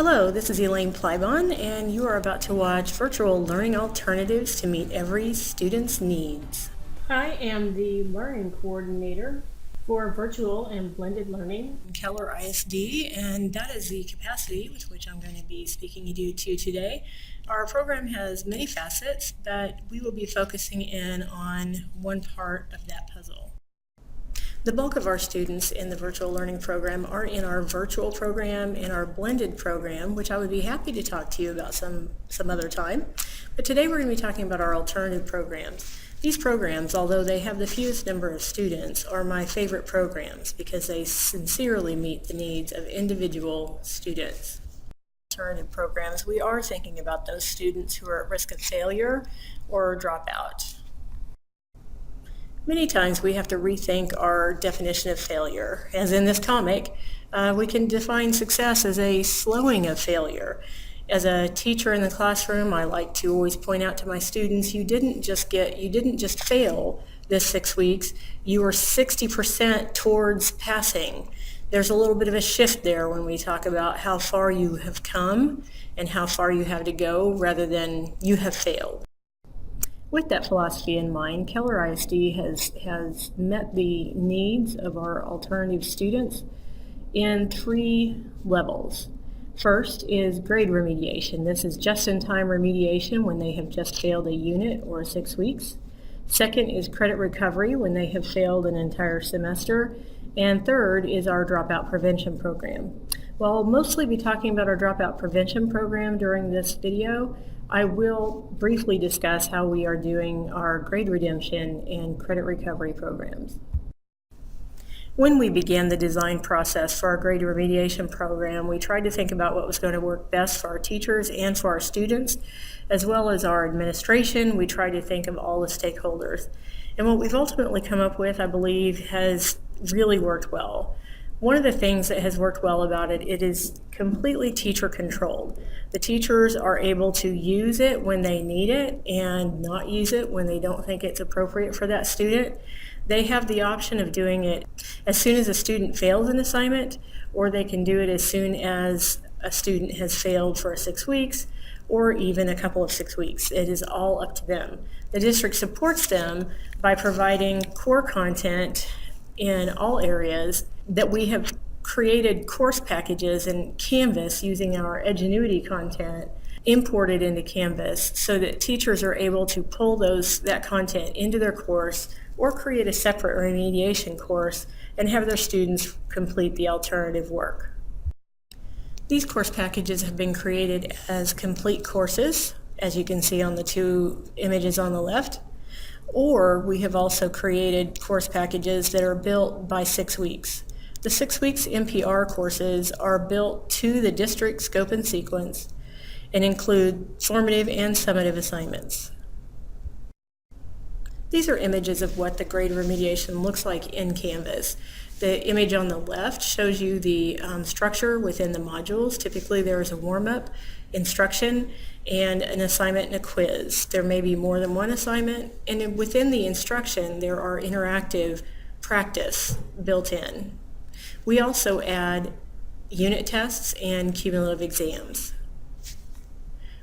Hello, this is Elaine Plybon, and you are about to watch Virtual Learning Alternatives to Meet Every Student's Needs. I am the Learning Coordinator for Virtual and Blended Learning in Keller ISD, and that is the capacity with which I'm going to be speaking to you today. Our program has many facets, but we will be focusing in on one part of that puzzle. The bulk of our students in the virtual learning program are in our virtual program and our blended program, which I would be happy to talk to you about some other time. But today we're going to be talking about our alternative programs. These programs, although they have the fewest number of students, are my favorite programs because they sincerely meet the needs of individual students. Alternative programs, we are thinking about those students who are at risk of failure or dropout. Many times we have to rethink our definition of failure. As in this comic, we can define success as a slowing of failure. As a teacher in the classroom, I like to always point out to my students, you didn't just fail this 6 weeks, you were 60% towards passing. There's a little bit of a shift there when we talk about how far you have come and how far you have to go rather than you have failed. With that philosophy in mind, Keller ISD has met the needs of our alternative students in 3 levels. First is grade remediation. This is just-in-time remediation when they have just failed a unit or 6 weeks. Second is credit recovery when they have failed an entire semester. And third is our Dropout Prevention program. While I'll mostly be talking about our Dropout Prevention program during this video, I will briefly discuss how we are doing our grade redemption and credit recovery programs. When we began the design process for our grade remediation program, we tried to think about what was going to work best for our teachers and for our students, as well as our administration. We tried to think of all the stakeholders. And what we've ultimately come up with, I believe, has really worked well. One of the things that has worked well about it, it is completely teacher controlled. The teachers are able to use it when they need it and not use it when they don't think it's appropriate for that student. They have the option of doing it as soon as a student fails an assignment, or they can do it as soon as a student has failed for 6 weeks, or even a couple of 6 weeks. It is all up to them. The district supports them by providing core content in all areas that we have created course packages in Canvas using our Edgenuity content imported into Canvas so that teachers are able to pull that content into their course or create a separate remediation course and have their students complete the alternative work. These course packages have been created as complete courses, as you can see on the 2 images on the left, or we have also created course packages that are built by 6 weeks. The 6 weeks NPR courses are built to the district scope and sequence and include formative and summative assignments. These are images of what the grade remediation looks like in Canvas. The image on the left shows you the structure within the modules. Typically there is a warm-up, instruction, and an assignment and a quiz. There may be more than one assignment, and within the instruction there are interactive practice built in. We also add unit tests and cumulative exams.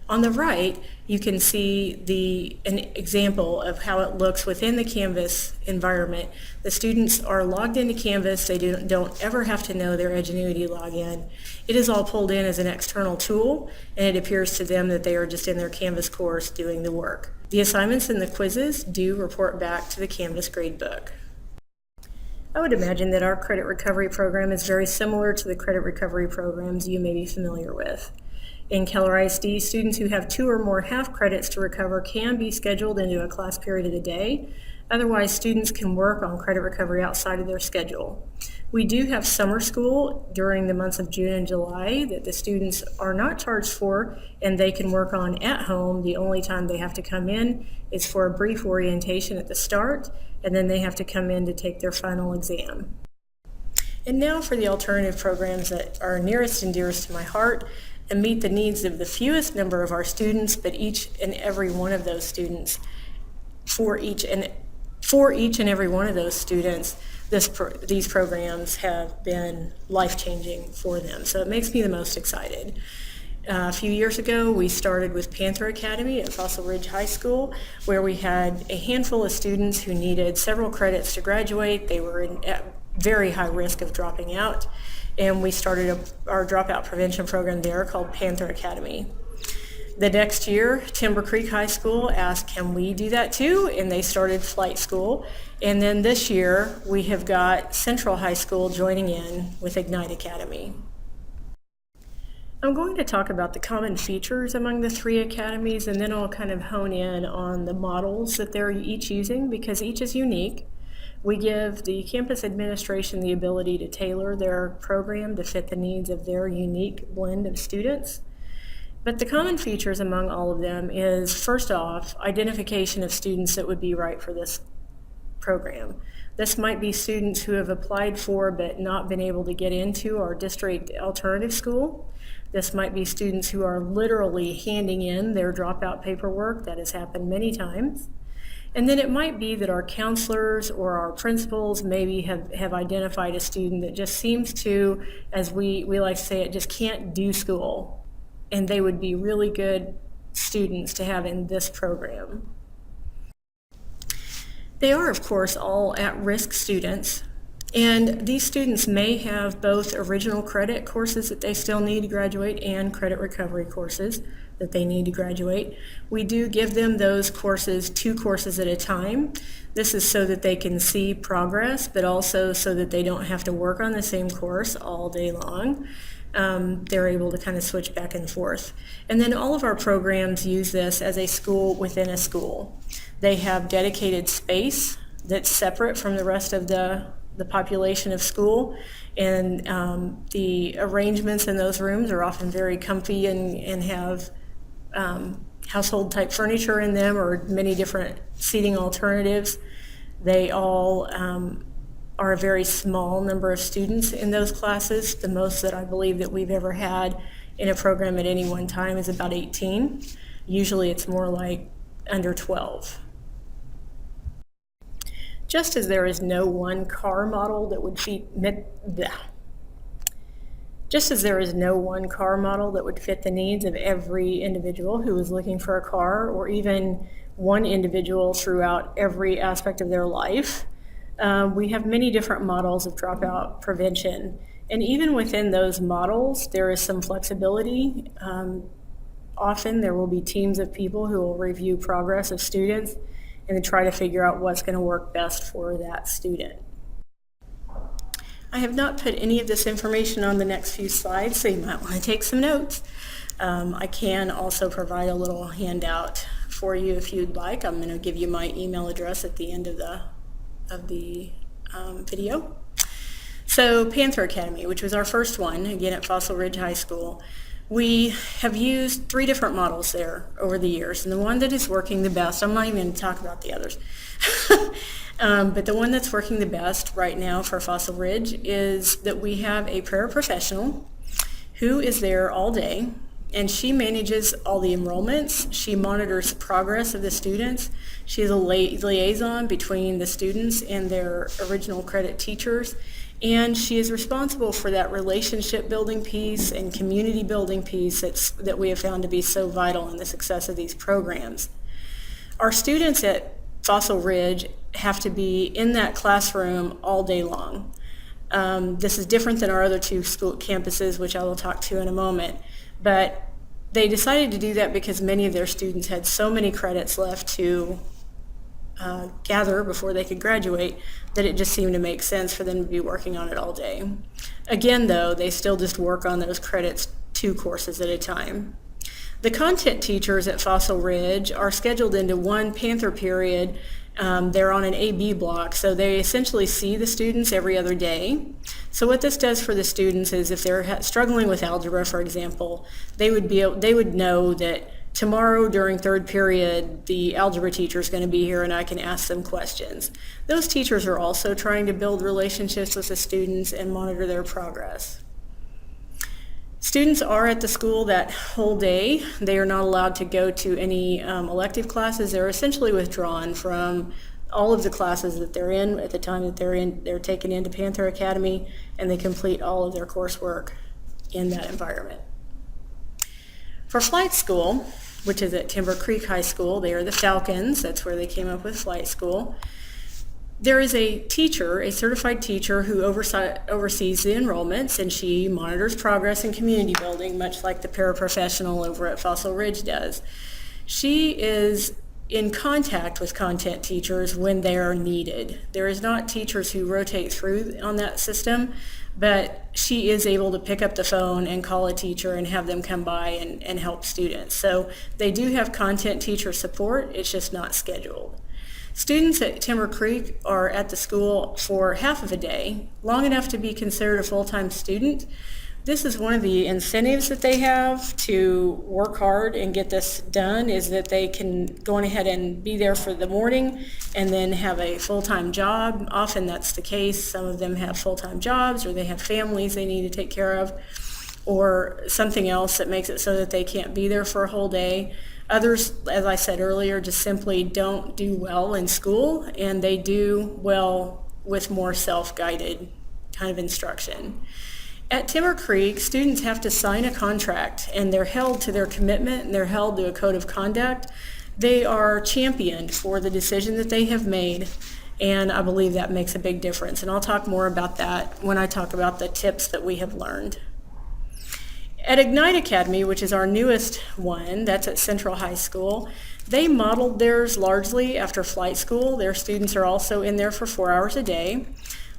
On the right, you can see an example of how it looks within the Canvas environment. The students are logged into Canvas. They don't ever have to know their Edgenuity login. It is all pulled in as an external tool, and it appears to them that they are just in their Canvas course doing the work. The assignments and the quizzes do report back to the Canvas gradebook. I would imagine that our credit recovery program is very similar to the credit recovery programs you may be familiar with. In Keller ISD, students who have 2 or more half credits to recover can be scheduled into a class period of the day. Otherwise, students can work on credit recovery outside of their schedule. We do have summer school during the months of June and July that the students are not charged for, and they can work on at home. The only time they have to come in is for a brief orientation at the start, and then they have to come in to take their final exam. And now for the alternative programs that are nearest and dearest to my heart and meet the needs of the fewest number of our students, but each and every one of those students, for each and every one of those students, these programs have been life-changing for them. So it makes me the most excited. A few years ago, we started with Panther Academy at Fossil Ridge High School, where we had a handful of students who needed several credits to graduate. They were at very high risk of dropping out, and we started our dropout prevention program there called Panther Academy. The next year, Timber Creek High School asked, can we do that too? And they started flight school. And then this year, we have got Central High School joining in with Ignite Academy. I'm going to talk about the common features among the three academies, and then I'll kind of hone in on the models that they're each using, because each is unique. We give the campus administration the ability to tailor their program to fit the needs of their unique blend of students. But the common features among all of them is, first off, identification of students that would be right for this program. This might be students who have applied for but not been able to get into our district alternative school. This might be students who are literally handing in their dropout paperwork. That has happened many times. And then it might be that our counselors or our principals maybe have identified a student that just seems to, as we like to say it, just can't do school. And they would be really good students to have in this program. They are, of course, all at-risk students. And these students may have both original credit courses that they still need to graduate and credit recovery courses that they need to graduate. We do give them those courses, 2 courses at a time. This is so that they can see progress, but also so that they don't have to work on the same course all day long. They're able to kind of switch back and forth. And then all of our programs use this as a school within a school. They have dedicated space that's separate from the rest of the population of school, and the arrangements in those rooms are often very comfy and have household type furniture in them or many different seating alternatives. They all are a very small number of students in those classes. The most that I believe that we've ever had in a program at any one time is about 18. Usually it's more like under 12. Just as there is no one car model that would fit the needs of every individual who is looking for a car, or even one individual throughout every aspect of their life, we have many different models of dropout prevention. And even within those models, there is some flexibility. Often there will be teams of people who will review progress of students and then try to figure out what's going to work best for that student. I have not put any of this information on the next few slides, so you might want to take some notes. I can also provide a little handout for you if you'd like. I'm going to give you my email address at the end of the video. So Panther Academy, which was our first one, again at Fossil Ridge High School, we have used 3 different models there over the years, and the one that is working the best, I'm not even going to talk about the others, but the one that's working the best right now for Fossil Ridge is that we have a prayer professional who is there all day, and she manages all the enrollments. She monitors the progress of the students. She is a liaison between the students and their original credit teachers. And she is responsible for that relationship building piece and community building piece that we have found to be so vital in the success of these programs. Our students at Fossil Ridge have to be in that classroom all day long. This is different than our other 2 school campuses, which I will talk to in a moment. But they decided to do that because many of their students had so many credits left to gather before they could graduate that it just seemed to make sense for them to be working on it all day. Again, though, they still just work on those credits 2 courses at a time. The content teachers at Fossil Ridge are scheduled into one Panther period. They're on an AB block, so they essentially see the students every other day. So what this does for the students is if they're struggling with algebra, for example, they would know that tomorrow during 3rd period, the algebra teacher is going to be here and I can ask them questions. Those teachers are also trying to build relationships with the students and monitor their progress. Students are at the school that whole day. They are not allowed to go to any elective classes. They're essentially withdrawn from all of the classes that they're in at the time that they're taken into Panther Academy, and they complete all of their coursework in that environment. For flight school, which is at Timber Creek High School, they are the Falcons, that's where they came up with flight school. There is a teacher, a certified teacher, who oversees the enrollments, and she monitors progress in community building, much like the paraprofessional over at Fossil Ridge does. She is in contact with content teachers when they are needed. There is not teachers who rotate through on that system, but she is able to pick up the phone and call a teacher and have them come by and help students. So they do have content teacher support, it's just not scheduled. Students at Timber Creek are at the school for half of a day, long enough to be considered a full-time student. This is one of the incentives that they have to work hard and get this done, is that they can go on ahead and be there for the morning and then have a full-time job. Often that's the case. Some of them have full-time jobs, or they have families they need to take care of, or something else that makes it so that they can't be there for a whole day. Others, as I said earlier, just simply don't do well in school, and they do well with more self-guided kind of instruction. At Timber Creek, students have to sign a contract, and they're held to their commitment, and they're held to a code of conduct. They are championed for the decision that they have made, and I believe that makes a big difference. And I'll talk more about that when I talk about the tips that we have learned. At Ignite Academy, which is our newest one, that's at Central High School, they modeled theirs largely after flight school. Their students are also in there for 4 hours a day.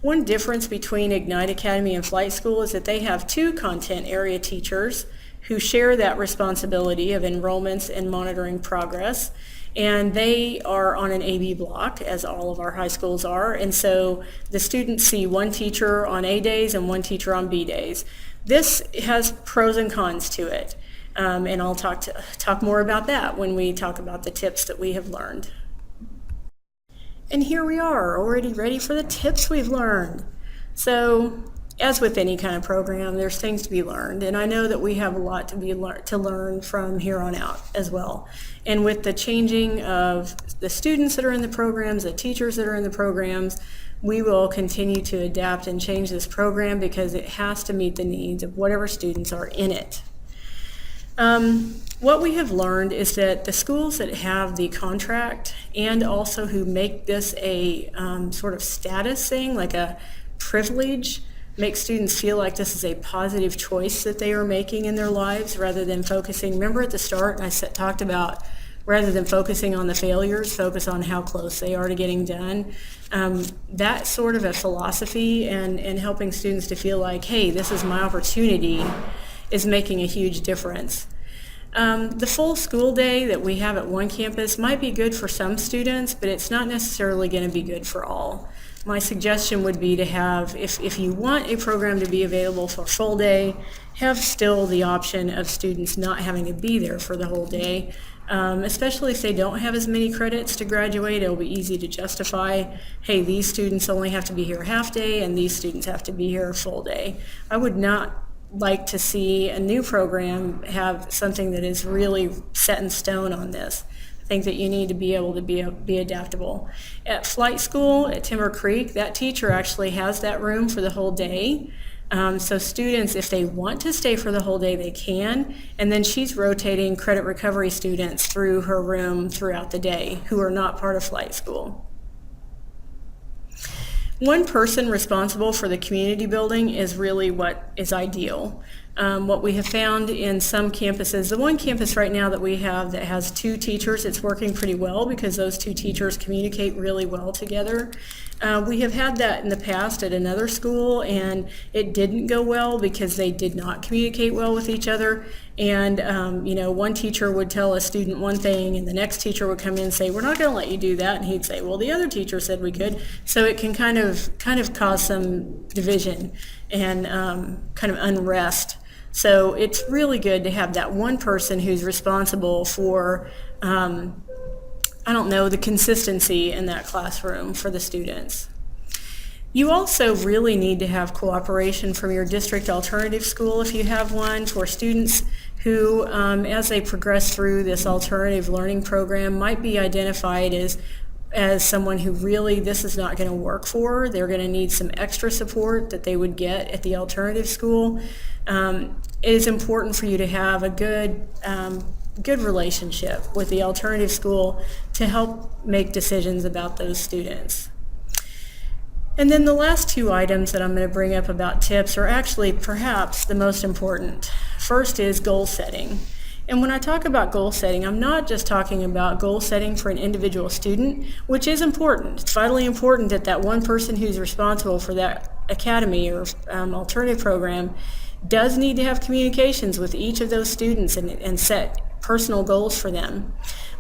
One difference between Ignite Academy and flight school is that they have 2 content area teachers who share that responsibility of enrollments and monitoring progress. And they are on an AB block, as all of our high schools are. And so the students see one teacher on A days and one teacher on B days. This has pros and cons to it, and I'll talk more about that when we talk about the tips that we have learned. And here we are, already ready for the tips we've learned. So, as with any kind of program, there's things to be learned, and I know that we have a lot to learn from here on out as well. And with the changing of the students that are in the programs, the teachers that are in the programs, we will continue to adapt and change this program because it has to meet the needs of whatever students are in it. What we have learned is that the schools that have the contract, and also who make this a sort of status thing, like a privilege, make students feel like this is a positive choice that they are making in their lives, rather than focusing. Remember at the start I talked about, rather than focusing on the failures, focus on how close they are to getting done. That sort of a philosophy and helping students to feel like, hey, this is my opportunity, is making a huge difference. The full school day that we have at one campus might be good for some students, but it's not necessarily going to be good for all. My suggestion would be to have, if you want a program to be available for full day, have still the option of students not having to be there for the whole day. Especially if they don't have as many credits to graduate, it'll be easy to justify, hey, these students only have to be here half day and these students have to be here full day. I would not like to see a new program have something that is really set in stone on this. I think that you need to be able to be adaptable. At flight school at Timber Creek, that teacher actually has that room for the whole day. So students, if they want to stay for the whole day, they can. And then she's rotating credit recovery students through her room throughout the day who are not part of flight school. One person responsible for the community building is really what is ideal. What we have found in some campuses, the one campus right now that we have that has 2 teachers, it's working pretty well because those 2 teachers communicate really well together. We have had that in the past at another school, and it didn't go well because they did not communicate well with each other. And one teacher would tell a student one thing, and the next teacher would come in and say, "We're not going to let you do that," and he'd say, "Well, the other teacher said we could." So it can kind of cause some division and kind of unrest. So it's really good to have that one person who's responsible for the consistency in that classroom for the students. You also really need to have cooperation from your district alternative school, if you have one, for students who, as they progress through this alternative learning program, might be identified as as someone who really this is not going to work for, they're going to need some extra support that they would get at the alternative school, it is important for you to have a good relationship with the alternative school to help make decisions about those students. And then the last two items that I'm going to bring up about tips are actually perhaps the most important. First is goal setting. And when I talk about goal setting, I'm not just talking about goal setting for an individual student, which is important. It's vitally important that that one person who's responsible for that academy or alternative program does need to have communications with each of those students and set personal goals for them.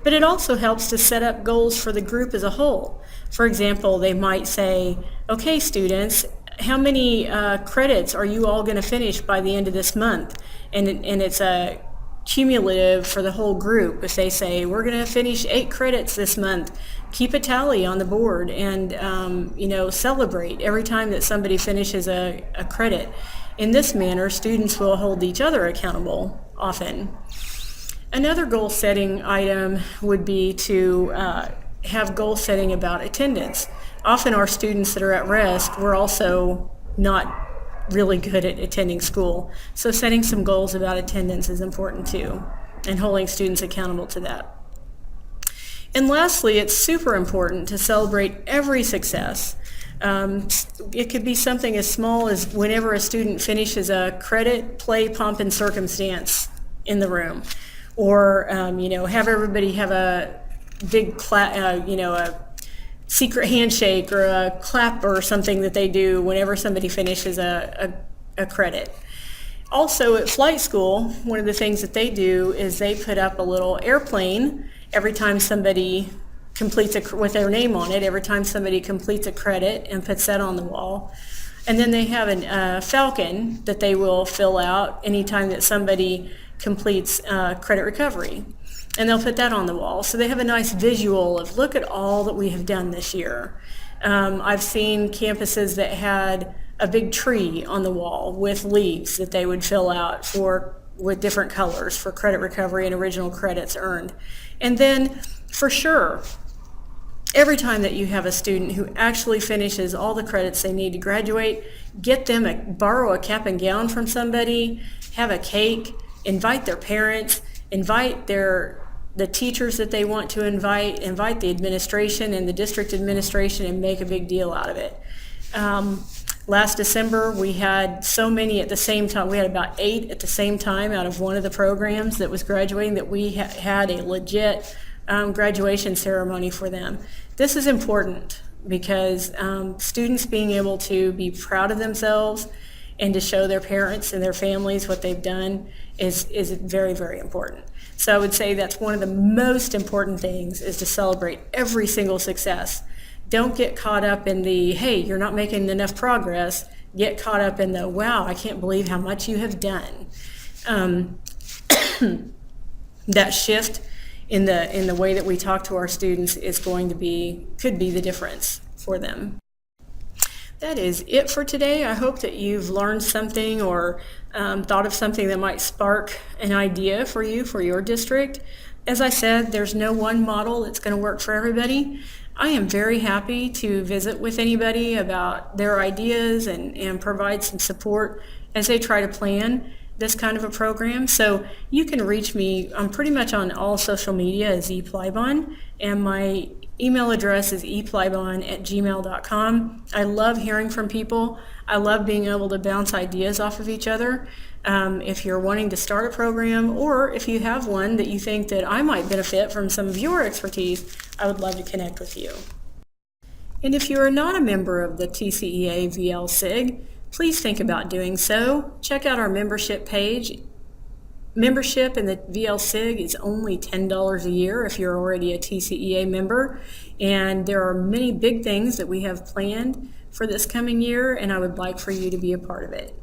But it also helps to set up goals for the group as a whole. For example, they might say, okay, students, how many credits are you all going to finish by the end of this month? And it's a cumulative for the whole group. If they say, we're going to finish 8 credits this month, keep a tally on the board and celebrate every time that somebody finishes a credit. In this manner, students will hold each other accountable often. Another goal setting item would be to have goal setting about attendance. Often our students that are at risk, we're also not really good at attending school. So setting some goals about attendance is important too, and holding students accountable to that. And lastly, it's super important to celebrate every success. It could be something as small as whenever a student finishes a credit, play, pomp, and circumstance in the room. Or, have everybody have a big a secret handshake or a clap or something that they do whenever somebody finishes a credit. Also at flight school, one of the things that they do is they put up a little airplane every time somebody completes with their name on it, every time somebody completes a credit, and puts that on the wall. And then they have a falcon that they will fill out anytime that somebody completes credit recovery. And they'll put that on the wall. So they have a nice visual of, look at all that we have done this year. I've seen campuses that had a big tree on the wall with leaves that they would fill out with different colors for credit recovery and original credits earned. And then for sure, every time that you have a student who actually finishes all the credits they need to graduate, get them borrow a cap and gown from somebody, have a cake, invite their parents, invite the teachers that they want to invite the administration and the district administration, and make a big deal out of it. Last December, we had so many at the same time. We had about 8 at the same time out of one of the programs that was graduating that we had a legit graduation ceremony for them. This is important because students being able to be proud of themselves and to show their parents and their families what they've done is very, very important. So I would say that's one of the most important things, is to celebrate every single success. Don't get caught up in the, hey, you're not making enough progress. Get caught up in the, wow, I can't believe how much you have done. That shift in the way that we talk to our students could be the difference for them. That is it for today. I hope that you've learned something or thought of something that might spark an idea for you for your district. As I said, there's no one model that's going to work for everybody. I am very happy to visit with anybody about their ideas and provide some support as they try to plan this kind of a program. So you can reach me. I'm pretty much on all social media as ePlybon, and my email address is eplybon@gmail.com. I love hearing from people. I love being able to bounce ideas off of each other. If you're wanting to start a program, or if you have one that you think that I might benefit from some of your expertise, I would love to connect with you. And if you are not a member of the TCEA VL-SIG, please think about doing so. Check out our membership page. Membership in the VL-SIG is only $10 a year if you're already a TCEA member, and there are many big things that we have planned for this coming year, and I would like for you to be a part of it.